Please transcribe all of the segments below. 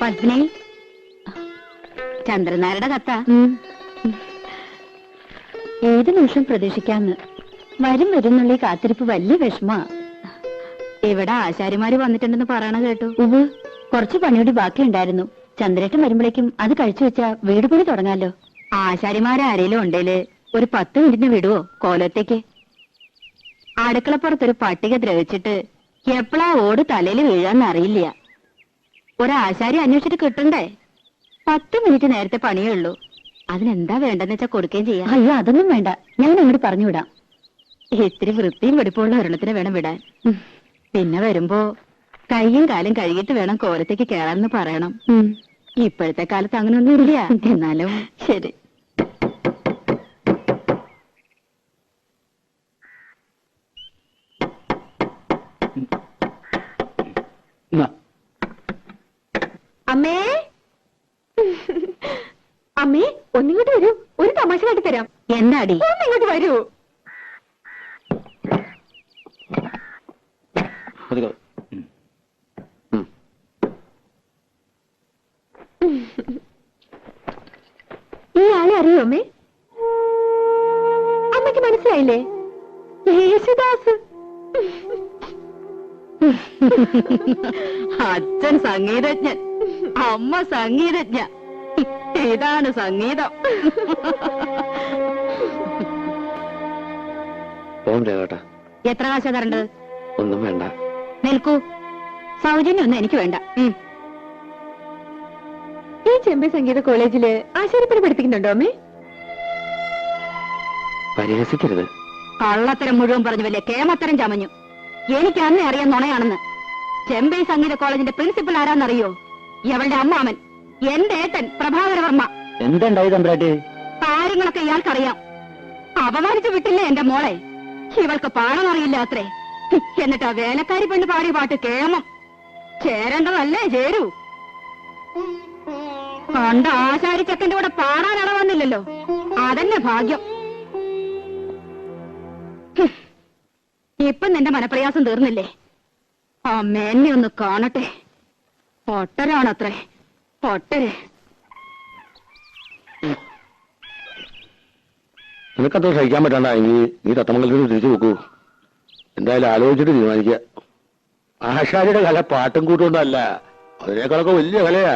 പത്മിനി, ചന്ദ്രനാരുടെ കത്ത. ഏത് നിമിഷം പ്രതീക്ഷിക്കാന്ന്. വരും വരുന്നുള്ള കാത്തിരിപ്പ് വലിയ വിഷമാ. ഇവിടെ ആശാരിമാര് വന്നിട്ടുണ്ടെന്ന് പറയണ കേട്ടു. കുറച്ച് പണിയോടി ബാക്കിയുണ്ടായിരുന്നു. ചന്ദ്രേട്ടൻ വരുമ്പോഴേക്കും അത് കഴിച്ചു വെച്ചാ വീട് പണി തുടങ്ങാലോ. ആശാരിമാരാരേലും ഉണ്ടേല് ഒരു 10 മിനിറ്റിന് വിടുവോ കോലത്തേക്ക്? അടുക്കളപ്പുറത്തൊരു പട്ടിക ദ്രവിച്ചിട്ട് എപ്പോഴാ ഓട് തലയിൽ വീഴാന്നറിയില്ല. ഒരാശാരി അന്വേഷിച്ചിട്ട് കിട്ടണ്ടേ? 10 മിനിറ്റ് നേരത്തെ പണിയേ ഉള്ളൂ. അതിനെന്താ വേണ്ടെന്ന് വെച്ചാ കൊടുക്കുകയും ചെയ്യാം. അയ്യോ, അതൊന്നും വേണ്ട, ഞാൻ അങ്ങോട്ട് പറഞ്ഞുവിടാം. ഇത്തിരി വൃത്തിയും വെടിപ്പുള്ള ഒരെണ്ണത്തിന് വേണം വിടാൻ. പിന്നെ വരുമ്പോ കൈയും കാലും കഴുകിയിട്ട് വേണം കോലത്തേക്ക് കേറാന്ന് പറയണം. ഇപ്പോഴത്തെ കാലത്ത് അങ്ങനെയൊന്നും ഇല്ല. എന്നാലും ശരി. അമ്മേ, അമ്മേ, ഒന്നിങ്ങോട്ട് വരൂ, ഒരു തമാശ കാട്ടിത്തരാം. എന്താടി? ഒന്നിങ്ങോട്ട് വരൂ. ഈ ആളെ അറിയോ അമ്മേ? അമ്മയ്ക്ക് മനസ്സിലായില്ലേ? യേശുദാസ്. അച്ഛൻ സംഗീതജ്ഞൻ, അമ്മ സംഗീതജ്ഞ. ഇതാണ് സംഗീതം. എത്ര കാശാ തരേണ്ടത്? ഒന്നും വേണ്ട. നിൽക്കൂ, സൗജന്യൊന്നും എനിക്ക് വേണ്ട. ഈ ചെമ്പൈ സംഗീത കോളേജില് ആശാരിപ്പണി പഠിപ്പിക്കുന്നുണ്ടോ അമ്മേ? പരിഹസിക്കരുത്. കള്ളത്തരം മുഴുവൻ പറഞ്ഞു വല്ലേ കേമത്തരം ചമഞ്ഞു. എനിക്ക് അന്നേ അറിയാൻ നുണയാണെന്ന്. ചെമ്പൈ സംഗീത കോളേജിന്റെ പ്രിൻസിപ്പൽ ആരാന്നറിയോ? ഇവളുടെ അമ്മാമൻ, എന്റെ ഏട്ടൻ പ്രഭാകരവർമ്മ. എന്തുണ്ടായി തമ്പ്രാട്ടി? കാര്യങ്ങളൊക്കെ ഇയാൾക്കറിയാം. അപമാനിച്ചു വിട്ടില്ലേ എന്റെ മോളെ? ഇവൾക്ക് പാടാനറിയില്ല അത്രേ. എന്നിട്ട് ആ വേലക്കാരി പെണ്ണ് പാടിയ പാട്ട് കേമം. ചേരേണ്ടതല്ലേ ചേരൂ. കണ്ട ആശാരി ചെക്കന്റെ കൂടെ പാടാൻ അളവന്നില്ലല്ലോ, അതന്നെ ഭാഗ്യം. ഇപ്പൊ നിന്റെ മനപ്രയാസം തീർന്നില്ലേ? അമ്മേന്നെ ഒന്ന് കാണട്ടെ. പൊട്ടരാണത്രേ, പൊട്ടര്. നിനക്കത്ര സഹിക്കാൻ പറ്റണ്ടെങ്കിൽ നീ തത്തമംഗലത്തിന് തിരിച്ചു നോക്കൂ. എന്തായാലും ആലോചിച്ചിട്ട് തീരുമാനിക്കുക. ആശാരിയുടെ കല പാട്ടും കൂട്ടുകൊണ്ടല്ല, അതിനേക്കാളൊക്കെ വലിയ കലയാ.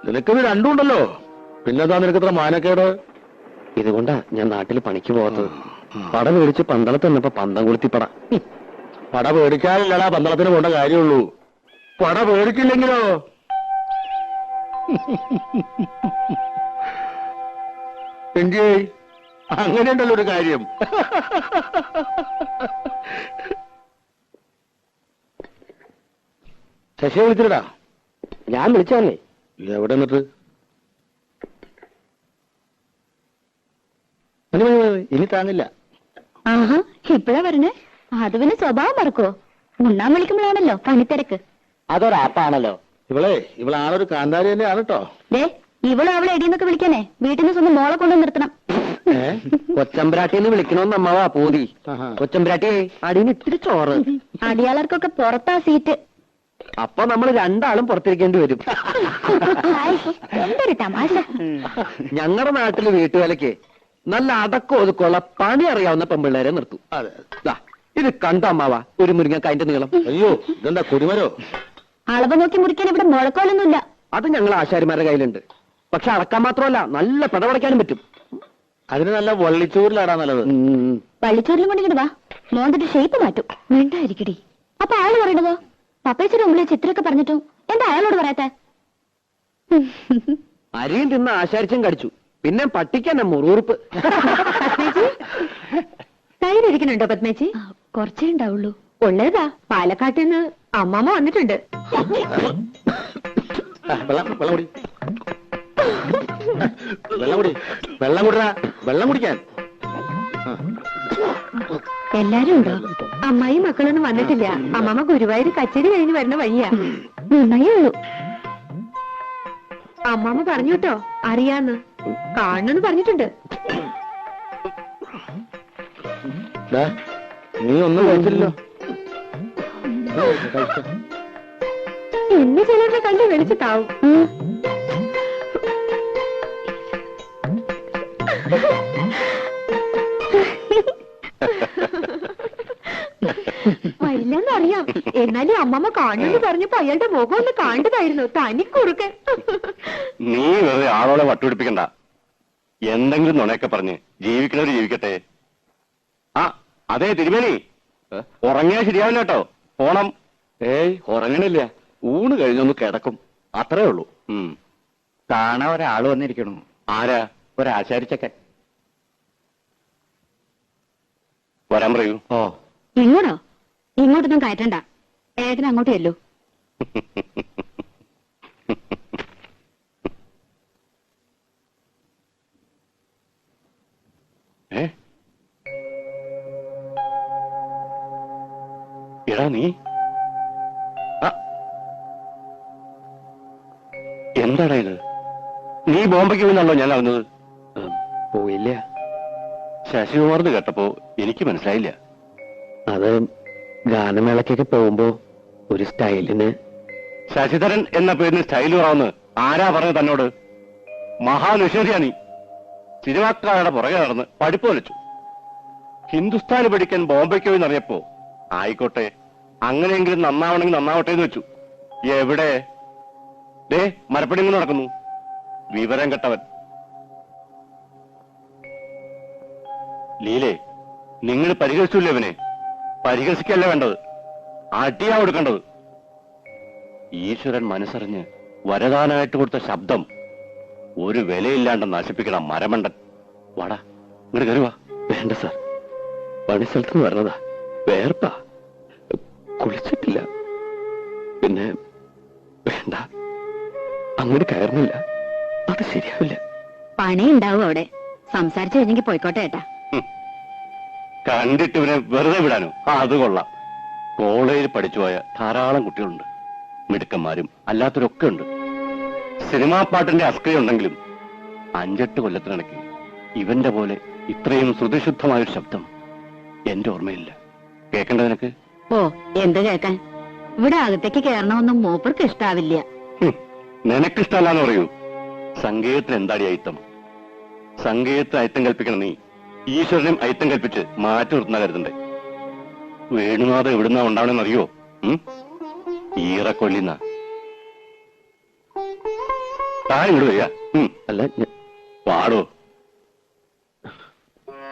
നിനക്കിത് രണ്ടുണ്ടല്ലോ, പിന്നെന്താ നിനക്കത്ര മാനക്കേട്? ഇതുകൊണ്ടാ ഞാൻ നാട്ടിൽ പണിക്ക് പോകാത്തത്. പട മേടിച്ച് പന്തളത്ത് നിന്നപ്പോ പന്തം കൊളുത്തിപ്പട. പട പേടിച്ചാലല്ലടാ പന്തളത്തിന് പോണ്ട കാര്യമുള്ളൂ. പട പേടിച്ചില്ലെങ്കിലോ? എന്റെ അങ്ങനെയുണ്ടല്ലോ ഒരു കാര്യം. ശശിയെ വിളിച്ചിട്ടാ? ഞാൻ വിളിച്ചല്ലേ. എവിടെ നിന്നിട്ട്? ഇനി താങ്ങില്ല. ആഹാ, ഇപ്പഴാ വരണേ? അത് പിന്നെ സ്വഭാവം മറക്കോ? ഉണ്ണാൻ വിളിക്കുമ്പോഴാണല്ലോ പണിത്തിരക്ക്. അതൊരാപ്പാണല്ലോ. ഇവളാണൊരു കാന്താരി തന്നെയാണ് കേട്ടോ. ഇവളും അവളെ എടിയെന്നൊക്കെ വിളിക്കാനേ വീട്ടിൽ നിന്ന് സ്വന്തം മോളെ കൊണ്ടു നിർത്തണം. കൊച്ചമ്പ്രാട്ടിന്ന് വിളിക്കണോന്ന് അമ്മാവാ പൂതി. കൊച്ചമ്പ്രാട്ടിയെ അടിയിൽ ഇത്തിരി ചോറ്. അടിയാളർക്കൊക്കെ പുറത്താ സീറ്റ്. അപ്പൊ നമ്മൾ രണ്ടാളും പുറത്തിരിക്കേണ്ടി വരും. എന്തൊരു തമാശ. ഞങ്ങളുടെ നാട്ടില് വീട്ടുവേലയ്ക്ക് നല്ല അടക്കം ഒതുക്കമുള്ള പണി അറിയാവുന്ന പെമ്പിള്ളേരെ നിർത്തും. ഇത് കണ്ട അമ്മാവാ ഒരു മുരിങ്ങക്കായന്റെ നീളം. അയ്യോ, ഇതെന്താ കൊടിമരോ? അളവ് നോക്കി മുറിക്കാൻ ഇവിടെ മുഴക്കോലൊന്നുമില്ല. അത് ഞങ്ങൾ ആശാരിമാരുടെ കയ്യിലുണ്ട്. പക്ഷെ അടക്കാൻ മാത്രമല്ല, നല്ല പിടപടയ്ക്കാനും പറ്റും. അതിന് നല്ല വള്ളിച്ചോറിലാടാ നല്ലത്. വള്ളിച്ചോറിലും കൊണ്ടിങ്ങോട്ട് വാ, മോന്തിട്ട് ഷേപ്പ് മാറ്റും. വേണ്ടായിരിക്കടി. അപ്പൊ അയാൾ പറയണതോ? പപ്പേച്ചിയുടെ മുമ്പിൽ ചിത്രമൊക്കെ പറഞ്ഞിട്ടും എന്താ അയാളോട് പറയാത്ത? അരിയും തിന്ന് ആശാരിച്ചും കടിച്ചു. പിന്നെ പട്ടിക്കന്നെ മുറുറുപ്പ്. തൈരിക്കുന്നുണ്ടോ പത്മേച്ചി? കുറച്ചേ ഉണ്ടാവുള്ളൂ. ഉള്ളതാ, പാലക്കാട്ടിൽ നിന്ന് അമ്മാമ്മ വന്നിട്ടുണ്ട്. വെള്ളം കുടിക്കാൻ എല്ലാരും ഉണ്ടോ? അമ്മായി മക്കളൊന്നും വന്നിട്ടില്ല. അമ്മാമ്മ ഗുരുവായൂർ കച്ചേരി കഴിഞ്ഞ് വരുന്ന വഴിയാ. നന്നായേ ഉള്ളൂ. അമ്മാമ്മ പറഞ്ഞു കേട്ടോ, അറിയാന്ന് കാണണമെന്ന് പറഞ്ഞിട്ടുണ്ട്. നീ ഒന്നും കഴിച്ചില്ലല്ലോ. ഇന്ന് ചിലരുടെ കണ്ട് വിളിച്ചിട്ടാവും. വരില്ലെന്നറിയാം, എന്നാലും അമ്മമ്മ കാണുമെന്ന് പറഞ്ഞപ്പോ അയാളുടെ മുഖം ഒന്ന് കാണേണ്ടതായിരുന്നു. തനിക്കുറുക്കൻ. നീ വെറുതെ ആളോടെ വട്ടുപിടിപ്പിക്കണ്ട. എന്തെങ്കിലും നുണയൊക്കെ പറഞ്ഞ് ജീവിക്കണവർ ജീവിക്കട്ടെ. ആ അതെ തിരുമേനി, ഉറങ്ങിയാൽ ശരിയാവില്ല കേട്ടോ. പോണം. ഏയ് ഉറങ്ങണില്ല, ഊണ് കഴിഞ്ഞൊന്ന് കിടക്കും, അത്രേ ഉള്ളൂ. കാണാൻ ഒരാള് വന്നിരിക്കണു. ആരാ? ഒരാശാരിച്ചക്കൻ. വരാൻ പറയൂ. ഓ, ഇങ്ങോട്ടോ? ഇങ്ങോട്ടൊന്നും കയറ്റണ്ട, ഏട്ടൻ അങ്ങോട്ട് ചെല്ലൂ. ഏ എടാ നീ എന്താടാ ഇത്? നീ ബോംബയ്ക്ക് പോയിന്നാണല്ലോ ഞാൻ അറിഞ്ഞത്. പോയില്ല. ശശികുമാർന്ന് കേട്ടപ്പോ എനിക്ക് മനസ്സിലായില്ല. അത് ഗാനമേളക്കൊക്കെ പോകുമ്പോ ഒരു സ്റ്റൈലിന്. ശശിധരൻ എന്ന പേരിന് സ്റ്റൈൽ കുറവെന്ന് ആരാ പറഞ്ഞത് തന്നോട്? മഹാനുഷേരിയാ നീ. സിനിമാക്കാരുടെ പുറകെ നടന്ന് പഠിപ്പ് വലിച്ചു. ഹിന്ദുസ്ഥാനി പഠിക്കാൻ ബോംബെക്ക് പോയി എന്നറിയപ്പോ ആയിക്കോട്ടെ, അങ്ങനെയെങ്കിലും നന്നാവണമെങ്കിൽ നന്നാവട്ടെ എന്ന് വെച്ചു. എവിടെ? ദേ മരപ്പണി നടക്കുന്നു. വിവരം കെട്ടവൻ. ലീലേ, നിങ്ങൾ പരിഹസിച്ചില്ലേ അവനെ? പരിഹസിക്കല്ല വേണ്ടത്, അടിയാ കൊടുക്കേണ്ടത്. ഈശ്വരൻ മനസ്സറിഞ്ഞ് വരദാനായിട്ട് കൊടുത്ത ശബ്ദം ഒരു വിലയില്ലാണ്ട് നശിപ്പിക്കണം മരമണ്ടൻ. വാടാ, ഇങ്ങോട്ട് കരുവാ. വേണ്ട സാർ, പണിസ്ഥലത്ത് പറഞ്ഞതാ, വേർപ്പാ, കുളിച്ചിട്ടില്ല. പിന്നെ വേണ്ട, അങ്ങോട്ട് കയറുന്നില്ല, അത് ശരിയാവില്ല. പണി ഉണ്ടാവും അവിടെ. സംസാരിച്ചു കഴിഞ്ഞെങ്കിൽ പോയിക്കോട്ടെ ഏട്ടാ. കണ്ടിട്ട് ഇവനെ വെറുതെ വിടാനോ? അത് കൊള്ളാം. കോളേജിൽ പഠിച്ചുപോയ ധാരാളം കുട്ടികളുണ്ട്, മിടുക്കന്മാരും അല്ലാത്തവരൊക്കെ ഉണ്ട്. സിനിമാ പാട്ടിന്റെ അസ്ക്രിയുണ്ടെങ്കിലും 5-8 കൊല്ലത്തിനിടയ്ക്ക് ഇവന്റെ പോലെ ഇത്രയും ശ്രുതിശുദ്ധമായൊരു ശബ്ദം എന്റെ ഓർമ്മയില്ല. കേൾക്കണ്ട നിനക്ക്? ഓ, എന്ത് കേൾക്കാൻ? ഇവിടെ അകത്തേക്ക് കയറണമെന്നും മൂപ്പർക്ക് ഇഷ്ടാവില്ല. നിനക്കിഷ്ടമല്ലാന്ന് പറയൂ. സംഗീതത്തിന് എന്താടി അയിത്തം? സംഗീതത്തിന് അയിത്തം കൽപ്പിക്കണം നീ. ഈശ്വരനും അയിത്തം കൽപ്പിച്ച് മാറ്റി നിർത്തുന്ന കരുതണ്ടേ? വേണുനാഥം എവിടുന്നാ ഉണ്ടാവണെന്ന് അറിയോ? ഈറക്കൊല്ലിന്ന താഴെ ഇങ്ങോട്ട് വരിക. അല്ല, പാടോ.